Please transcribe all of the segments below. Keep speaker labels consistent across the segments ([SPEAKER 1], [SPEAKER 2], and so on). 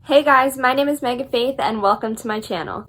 [SPEAKER 1] Hey guys, my name is Megan Faith and welcome to my channel.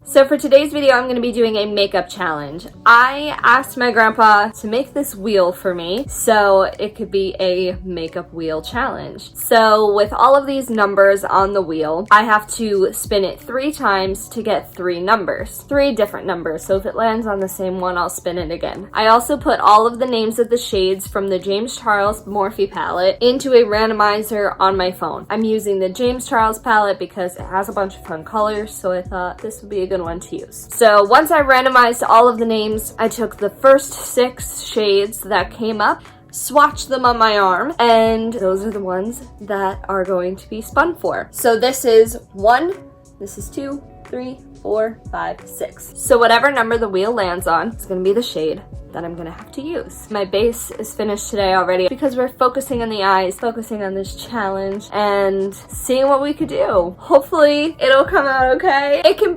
[SPEAKER 1] So for today's video, I'm going to be doing a makeup challenge. I asked my grandpa to make this wheel for me so it could be a makeup wheel challenge. So with all of these numbers on the wheel, I have to spin it 3 times to get 3 numbers, 3 different numbers. So if it lands on the same one, I'll spin it again. I also put all of the names of the shades from the James Charles Morphe palette into a randomizer on my phone. I'm using the James Charles palette because it has a bunch of fun colors, so I thought this would be a good one to use. So once I randomized all of the names, I took the first 6 shades that came up, swatched them on my arm, and those are the ones that are going to be spun for. So this is 1, this is 2, 3, 4, 5, 6. So whatever number the wheel lands on is going to be the shade that I'm gonna have to use. My base is finished today already because we're focusing on the eyes, focusing on this challenge, and seeing what we could do. Hopefully it'll come out okay. It can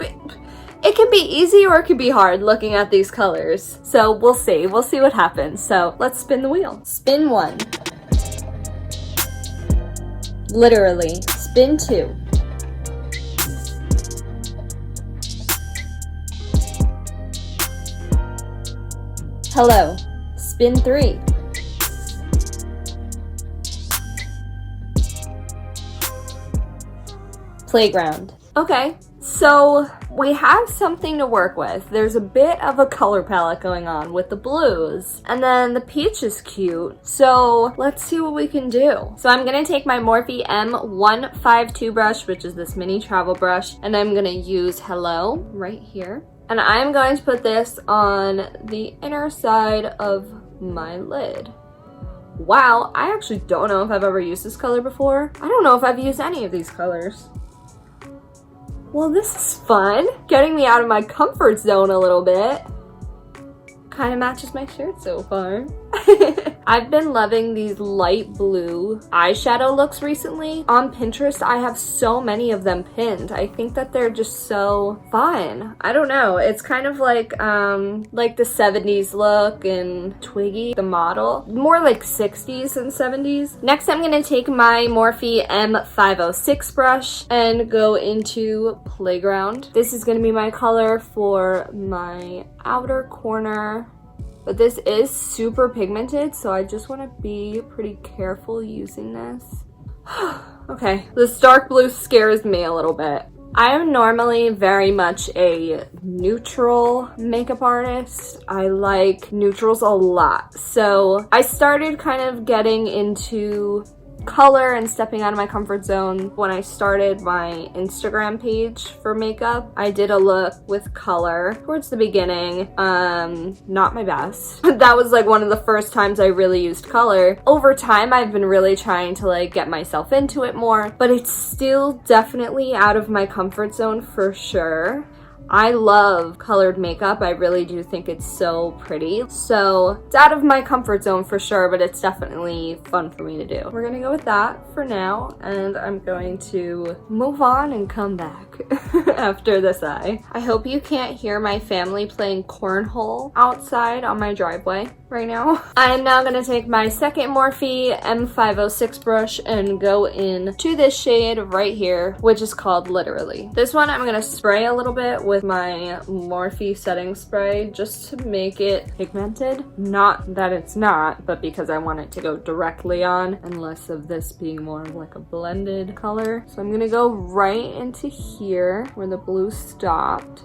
[SPEAKER 1] be easy or it can be hard looking at these colors. So we'll see what happens. So let's spin the wheel. Spin 1. Literally. Spin 2. Hello. Spin 3. Playground. Okay, so we have something to work with. There's a bit of a color palette going on with the blues, and then the peach is cute. So let's see what we can do. So I'm gonna take my Morphe M152 brush, which is this mini travel brush, and I'm gonna use Hello right here. And I'm going to put this on the inner side of my lid. Wow, I actually don't know if I've ever used this color before. I don't know if I've used any of these colors. Well, this is fun. Getting me out of my comfort zone a little bit. Kind of matches my shirt so far. I've been loving these light blue eyeshadow looks recently. On Pinterest, I have so many of them pinned. I think that they're just so fun. I don't know. It's kind of like the 70s look and Twiggy, the model. More like 60s and 70s. Next, I'm going to take my Morphe M506 brush and go into Playground. This is going to be my color for my outer corner. But this is super pigmented, so I just want to be pretty careful using this. Okay, this dark blue scares me a little bit. I am normally very much a neutral makeup artist. I like neutrals a lot. So I started kind of getting into color and stepping out of my comfort zone when I started my Instagram page for makeup. I did a look with color towards the beginning. Not my best. That was like one of the first times I really used color. Over time, I've been really trying to like get myself into it more, but it's still definitely out of my comfort zone for sure. I love colored makeup. I really do think it's so pretty. So it's out of my comfort zone for sure, but it's definitely fun for me to do. We're gonna go with that for now, and I'm going to move on and come back after this eye. I hope you can't hear my family playing cornhole outside on my driveway right now. I am now gonna take my second Morphe M506 brush and go into this shade right here, which is called Literally. This one I'm gonna spray a little bit with my Morphe setting spray just to make it pigmented. Not that it's not, but because I want it to go directly on and less of this being more of like a blended color. So I'm gonna go right into here where the blue stopped.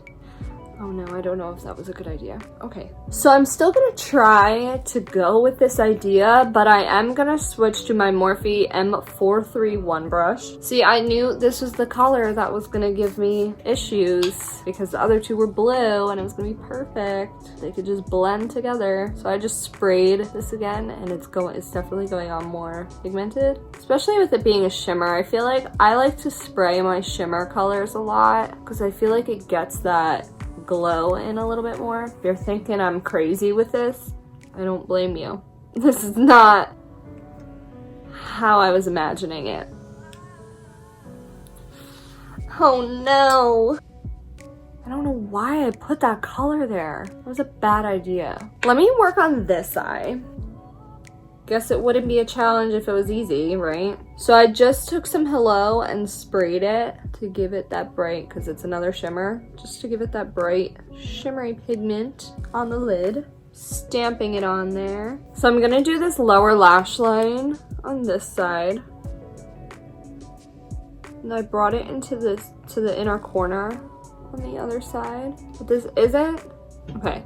[SPEAKER 1] Oh no, I don't know if that was a good idea. Okay, so I'm still gonna try to go with this idea, but I am gonna switch to my Morphe M431 brush. See, I knew this was the color that was gonna give me issues because the other two were blue and it was gonna be perfect. They could just blend together. So I just sprayed this again and it's definitely going on more pigmented, especially with it being a shimmer. I feel like I like to spray my shimmer colors a lot because I feel like it gets that glow in a little bit more. If you're thinking I'm crazy with this, I don't blame you. This is not how I was imagining it. Oh no. I don't know why I put that color there. That was a bad idea. Let me work on this eye. Guess it wouldn't be a challenge if it was easy, right? So I just took some Hello and sprayed it to give it that bright, because it's another shimmer, just to give it that bright shimmery pigment on the lid. Stamping it on there. So I'm gonna do this lower lash line on this side. And I brought it into to the inner corner on the other side. But this isn't? Okay.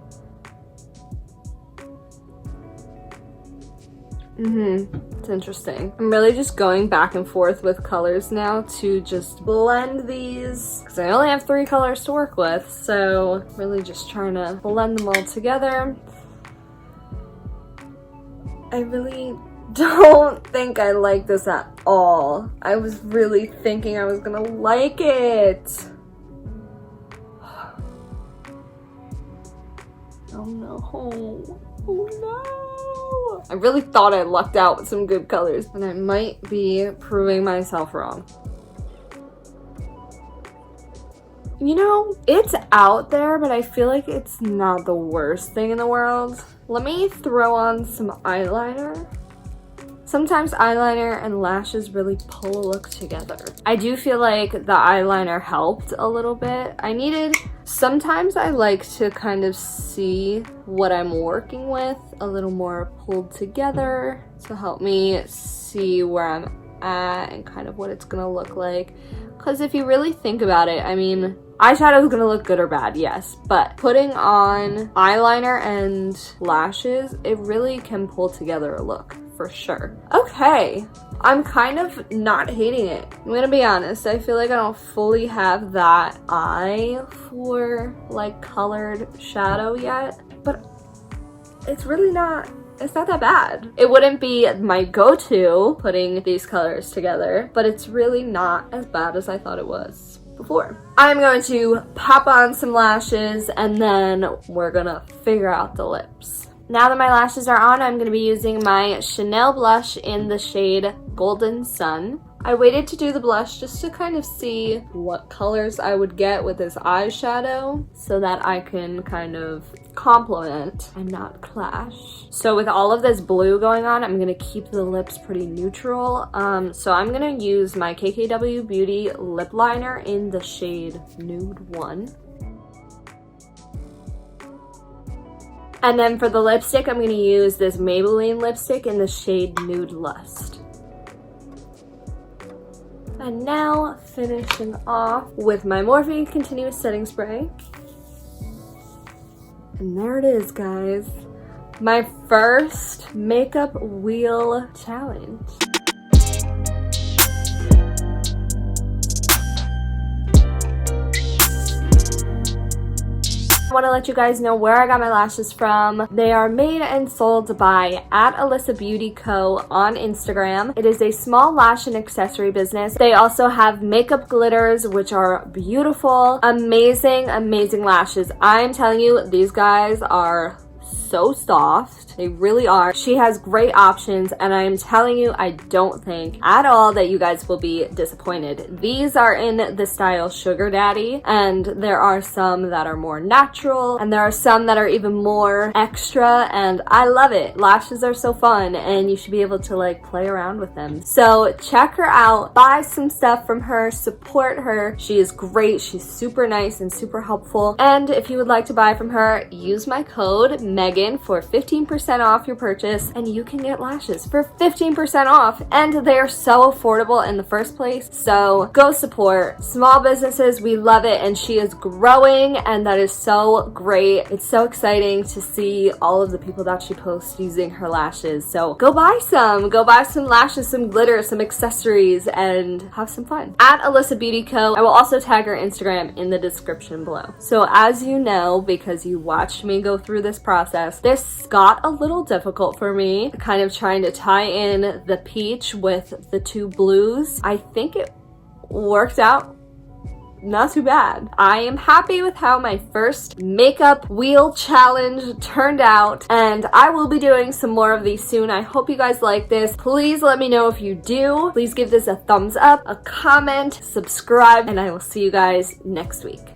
[SPEAKER 1] It's interesting. I'm really just going back and forth with colors now to just blend these, because I only have 3 colors to work with, so really just trying to blend them all together. I really don't think I like this at all. I was really thinking I was gonna like it. Oh no. Oh no. I really thought I lucked out with some good colors, and I might be proving myself wrong. You know, it's out there, but I feel like it's not the worst thing in the world. Let me throw on some eyeliner. Sometimes eyeliner and lashes really pull a look together. I do feel like the eyeliner helped a little bit. Sometimes I like to kind of see what I'm working with a little more pulled together to help me see where I'm at and kind of what it's gonna look like. Because if you really think about it, I mean, eyeshadow is gonna look good or bad, yes, but putting on eyeliner and lashes, it really can pull together a look. For sure. Okay, I'm kind of not hating it. I'm gonna be honest, I feel like I don't fully have that eye for like colored shadow yet, but it's really not, it's not that bad. It wouldn't be my go-to putting these colors together, but it's really not as bad as I thought it was before. I'm going to pop on some lashes and then we're gonna figure out the lips. Now that my lashes are on, I'm going to be using my Chanel blush in the shade Golden Sun. I waited to do the blush just to kind of see what colors I would get with this eyeshadow so that I can kind of complement and not clash. So with all of this blue going on, I'm going to keep the lips pretty neutral. So I'm going to use my KKW Beauty lip liner in the shade Nude 1. And then for the lipstick, I'm going to use this Maybelline lipstick in the shade Nude Lust. And now, finishing off with my Morphe Continuous Setting Spray. And there it is, guys. My first makeup wheel challenge. I want to let you guys know where I got my lashes from. They are made and sold by @AlyssaBeautyCo on Instagram. It is a small lash and accessory business. They also have makeup glitters, which are beautiful, amazing, amazing lashes. I'm telling you, these guys are so soft. They really are. She has great options, and I am telling you, I don't think at all that you guys will be disappointed. These are in the style Sugar Daddy, and there are some that are more natural, and there are some that are even more extra, and I love it. Lashes are so fun, and you should be able to like play around with them. So check her out, buy some stuff from her, support her. She is great. She's super nice and super helpful. And if you would like to buy from her, use my code Megan for 15% off your purchase, and you can get lashes for 15% off, and they are so affordable in the first place. So go support small businesses. We love it, and she is growing, and that is so great. It's so exciting to see all of the people that she posts using her lashes. So go buy some lashes, some glitter, some accessories, and have some fun. @AlyssaBeautyCo. I will also tag her Instagram in the description below. So as you know, because you watched me go through this process, this got a little difficult for me, kind of trying to tie in the peach with the 2 blues. I think it worked out not too bad. I am happy with how my first makeup wheel challenge turned out, and I will be doing some more of these soon. I hope you guys like this. Please let me know if you do. Please give this a thumbs up, a comment, subscribe, and I will see you guys next week.